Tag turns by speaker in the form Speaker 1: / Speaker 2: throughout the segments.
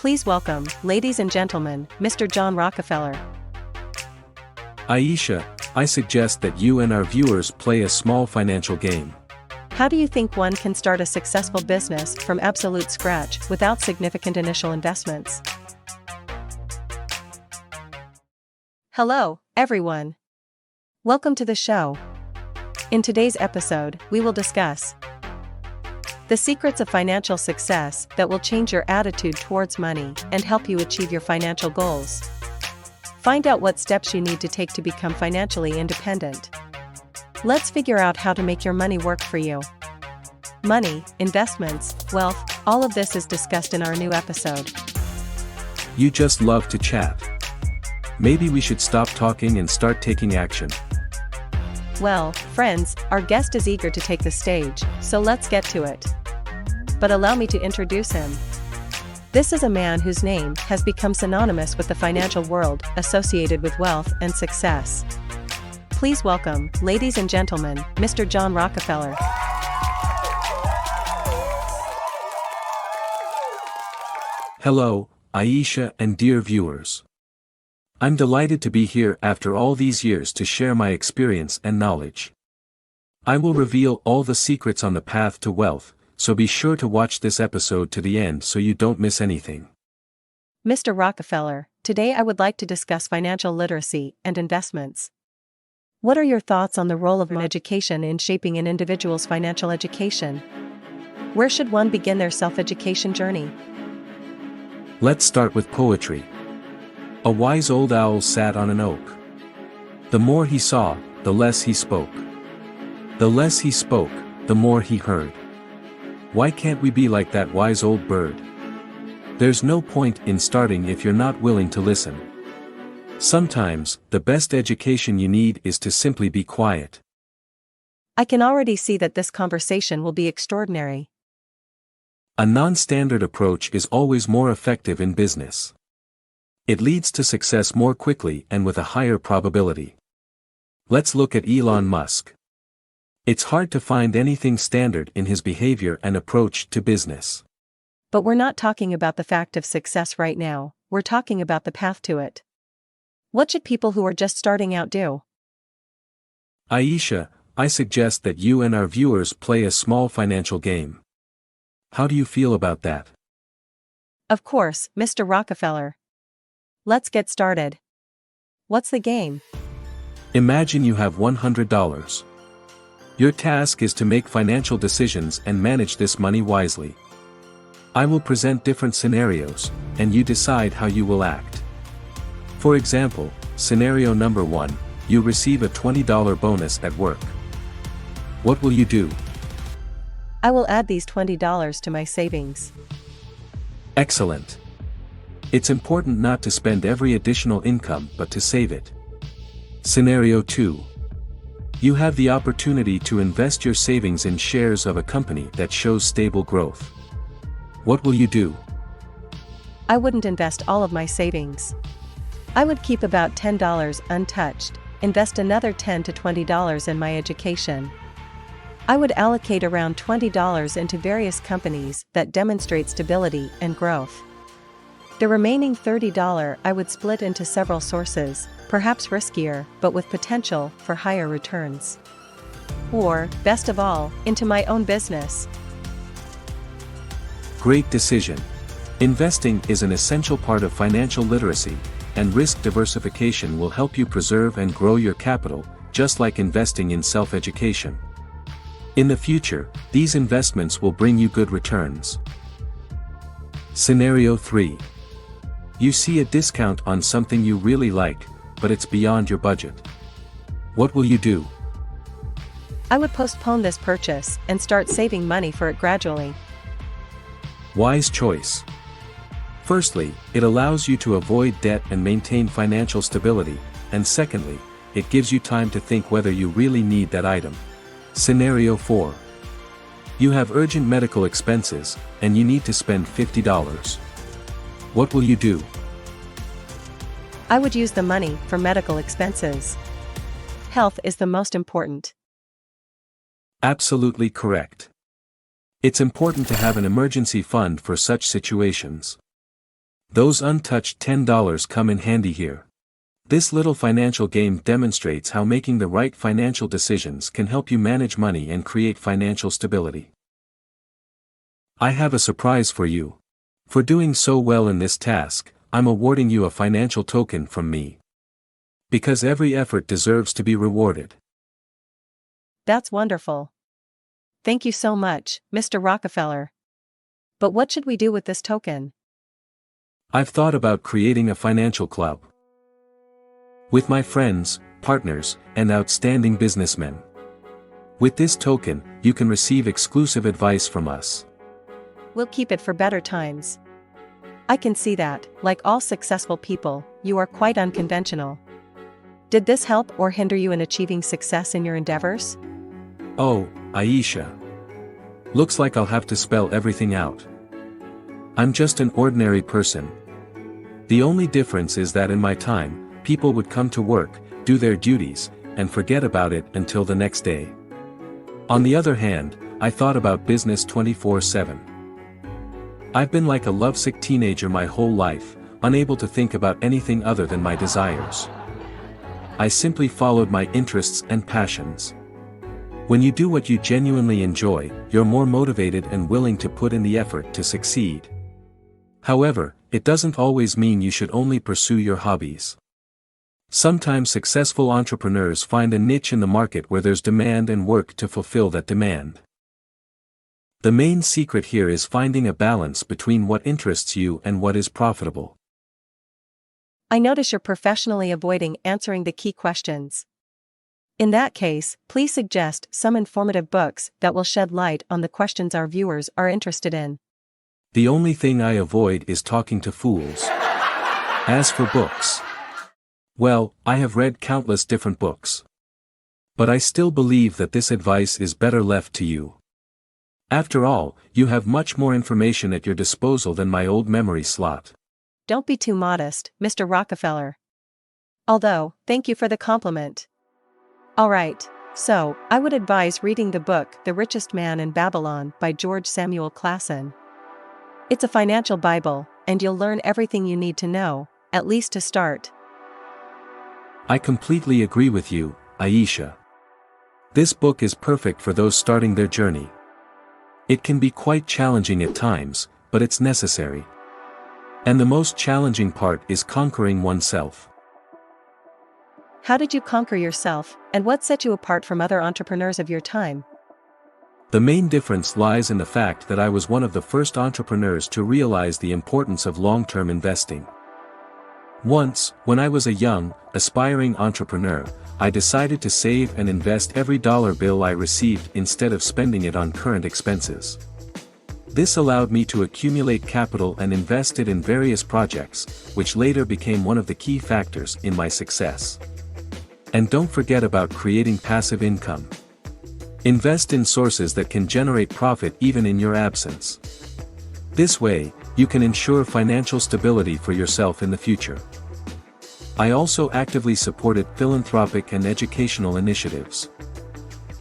Speaker 1: Please welcome, ladies and gentlemen, Mr. John Rockefeller.
Speaker 2: Aisha, I suggest that you and our viewers play a small financial game.
Speaker 1: How do you think one can start a successful business from absolute scratch without significant initial investments? Hello, everyone. Welcome to the show. In today's episode, we will discuss the secrets of financial success that will change your attitude towards money and help you achieve your financial goals. Find out what steps you need to take to become financially independent. Let's figure out how to make your money work for you. Money, investments, wealth, all of this is discussed in our new episode.
Speaker 2: You just love to chat. Maybe we should stop talking and start taking action.
Speaker 1: Well, friends, our guest is eager to take the stage, so let's get to it. But allow me to introduce him. This is a man whose name has become synonymous with the financial world, associated with wealth and success. Please welcome, ladies and gentlemen, Mr. John Rockefeller.
Speaker 2: Hello, Aisha and dear viewers. I'm delighted to be here after all these years to share my experience and knowledge. I will reveal all the secrets on the path to wealth, so be sure to watch this episode to the end so you don't miss anything.
Speaker 1: Mr. Rockefeller, today I would like to discuss financial literacy and investments. What are your thoughts on the role of education in shaping an individual's financial education? Where should one begin their self-education journey?
Speaker 2: Let's start with poetry. A wise old owl sat on an oak. The more he saw, the less he spoke. The less he spoke, the more he heard. Why can't we be like that wise old bird? There's no point in starting if you're not willing to listen. Sometimes, the best education you need is to simply be quiet.
Speaker 1: I can already see that this conversation will be extraordinary.
Speaker 2: A non-standard approach is always more effective in business. It leads to success more quickly and with a higher probability. Let's look at Elon Musk. It's hard to find anything standard in his behavior and approach to business.
Speaker 1: But we're not talking about the fact of success right now, we're talking about the path to it. What should people who are just starting out do?
Speaker 2: Aisha, I suggest that you and our viewers play a small financial game. How do you feel about that?
Speaker 1: Of course, Mr. Rockefeller. Let's get started. What's the game?
Speaker 2: Imagine you have $100. Your task is to make financial decisions and manage this money wisely. I will present different scenarios, and you decide how you will act. For example, scenario number 1, you receive a $20 bonus at work. What will you do?
Speaker 1: I will add these $20 to my savings.
Speaker 2: Excellent. It's important not to spend every additional income but to save it. Scenario 2. You have the opportunity to invest your savings in shares of a company that shows stable growth. What will you do?
Speaker 1: I wouldn't invest all of my savings. I would keep about $10 untouched, invest another $10 to $20 in my education. I would allocate around $20 into various companies that demonstrate stability and growth. The remaining $30 I would split into several sources, perhaps riskier, but with potential for higher returns. Or, best of all, into my own business.
Speaker 2: Great decision. Investing is an essential part of financial literacy, and risk diversification will help you preserve and grow your capital, just like investing in self-education. In the future, these investments will bring you good returns. Scenario 3. You see a discount on something you really like, but it's beyond your budget. What will you do?
Speaker 1: I would postpone this purchase and start saving money for it gradually.
Speaker 2: Wise choice. Firstly, it allows you to avoid debt and maintain financial stability, and secondly, it gives you time to think whether you really need that item. Scenario 4. You have urgent medical expenses, and you need to spend $50. What will you do?
Speaker 1: I would use the money for medical expenses. Health is the most important.
Speaker 2: Absolutely correct. It's important to have an emergency fund for such situations. Those untouched $10 come in handy here. This little financial game demonstrates how making the right financial decisions can help you manage money and create financial stability. I have a surprise for you. For doing so well in this task, I'm awarding you a financial token from me. Because every effort deserves to be rewarded.
Speaker 1: That's wonderful. Thank you so much, Mr. Rockefeller. But what should we do with this token?
Speaker 2: I've thought about creating a financial club. With my friends, partners, and outstanding businessmen. With this token, you can receive exclusive advice from us.
Speaker 1: We'll keep it for better times. I can see that, like all successful people, you are quite unconventional. Did this help or hinder you in achieving success in your endeavors?
Speaker 2: Oh, Aisha. Looks like I'll have to spell everything out. I'm just an ordinary person. The only difference is that in my time, people would come to work, do their duties, and forget about it until the next day. On the other hand, I thought about business 24/7. I've been like a lovesick teenager my whole life, unable to think about anything other than my desires. I simply followed my interests and passions. When you do what you genuinely enjoy, you're more motivated and willing to put in the effort to succeed. However, it doesn't always mean you should only pursue your hobbies. Sometimes successful entrepreneurs find a niche in the market where there's demand and work to fulfill that demand. The main secret here is finding a balance between what interests you and what is profitable.
Speaker 1: I notice you're professionally avoiding answering the key questions. In that case, please suggest some informative books that will shed light on the questions our viewers are interested in.
Speaker 2: The only thing I avoid is talking to fools. As for books, well, I have read countless different books. But I still believe that this advice is better left to you. After all, you have much more information at your disposal than my old memory slot.
Speaker 1: Don't be too modest, Mr. Rockefeller. Although, thank you for the compliment. Alright, so, I would advise reading the book The Richest Man in Babylon by George Samuel Clason. It's a financial Bible, and you'll learn everything you need to know, at least to start.
Speaker 2: I completely agree with you, Aisha. This book is perfect for those starting their journey. It can be quite challenging at times, but it's necessary. And the most challenging part is conquering oneself.
Speaker 1: How did you conquer yourself, and what set you apart from other entrepreneurs of your time?
Speaker 2: The main difference lies in the fact that I was one of the first entrepreneurs to realize the importance of long-term investing. Once, when I was a young, aspiring entrepreneur, I decided to save and invest every dollar bill I received instead of spending it on current expenses. This allowed me to accumulate capital and invest it in various projects, which later became one of the key factors in my success. And don't forget about creating passive income. Invest in sources that can generate profit even in your absence. This way, you can ensure financial stability for yourself in the future. I also actively supported philanthropic and educational initiatives.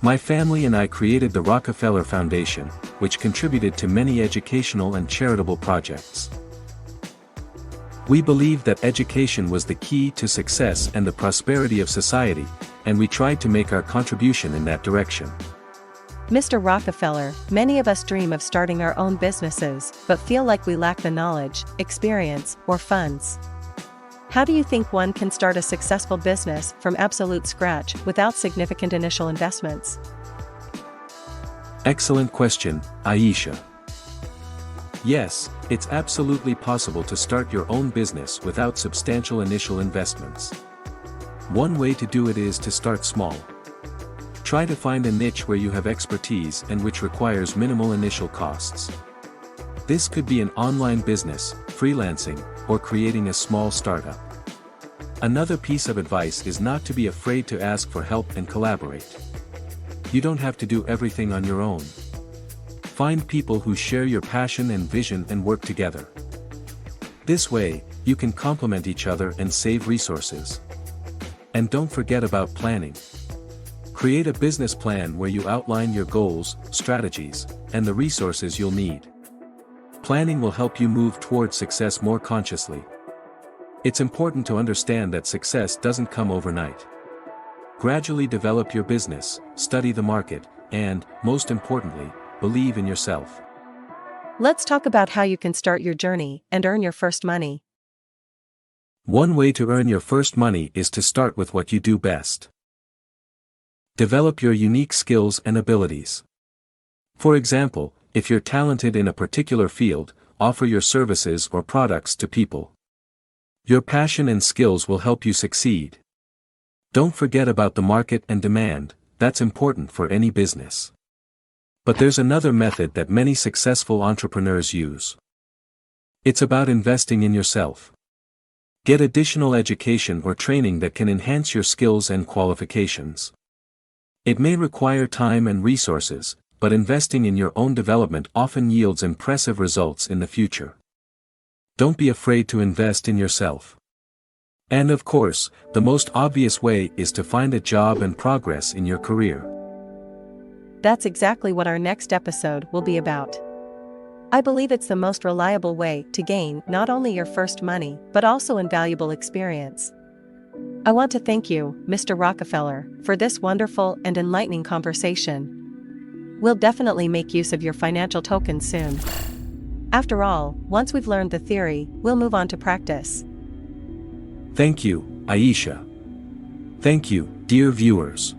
Speaker 2: My family and I created the Rockefeller Foundation, which contributed to many educational and charitable projects. We believed that education was the key to success and the prosperity of society, and we tried to make our contribution in that direction.
Speaker 1: Mr. Rockefeller, many of us dream of starting our own businesses, but feel like we lack the knowledge, experience, or funds. How do you think one can start a successful business from absolute scratch without significant initial investments?
Speaker 2: Excellent question, Aisha. Yes, it's absolutely possible to start your own business without substantial initial investments. One way to do it is to start small. Try to find a niche where you have expertise and which requires minimal initial costs. This could be an online business, freelancing, or creating a small startup. Another piece of advice is not to be afraid to ask for help and collaborate. You don't have to do everything on your own. Find people who share your passion and vision and work together. This way, you can complement each other and save resources. And don't forget about planning. Create a business plan where you outline your goals, strategies, and the resources you'll need. planning will help you move towards success more consciously. It's important to understand that success doesn't come overnight. Gradually develop your business, study the market, and, most importantly, believe in yourself.
Speaker 1: Let's talk about how you can start your journey and earn your first money.
Speaker 2: One way to earn your first money is to start with what you do best. Develop your unique skills and abilities. For example, if you're talented in a particular field, offer your services or products to people. Your passion and skills will help you succeed. Don't forget about the market and demand, that's important for any business. But there's another method that many successful entrepreneurs use. It's about investing in yourself. Get additional education or training that can enhance your skills and qualifications. It may require time and resources, but investing in your own development often yields impressive results in the future. Don't be afraid to invest in yourself. And of course, the most obvious way is to find a job and progress in your career.
Speaker 1: That's exactly what our next episode will be about. I believe it's the most reliable way to gain not only your first money, but also invaluable experience. I want to thank you, Mr. Rockefeller, for this wonderful and enlightening conversation. We'll definitely make use of your financial tokens soon. After all, once we've learned the theory, we'll move on to practice.
Speaker 2: Thank you, Aisha. Thank you, dear viewers.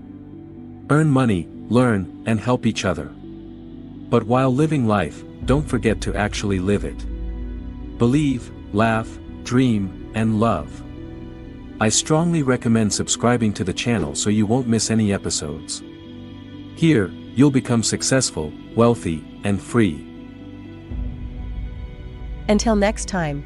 Speaker 2: Earn money, learn, and help each other. But while living life, don't forget to actually live it. Believe, laugh, dream, and love. I strongly recommend subscribing to the channel so you won't miss any episodes. Here, you'll become successful, wealthy, and free.
Speaker 1: Until next time.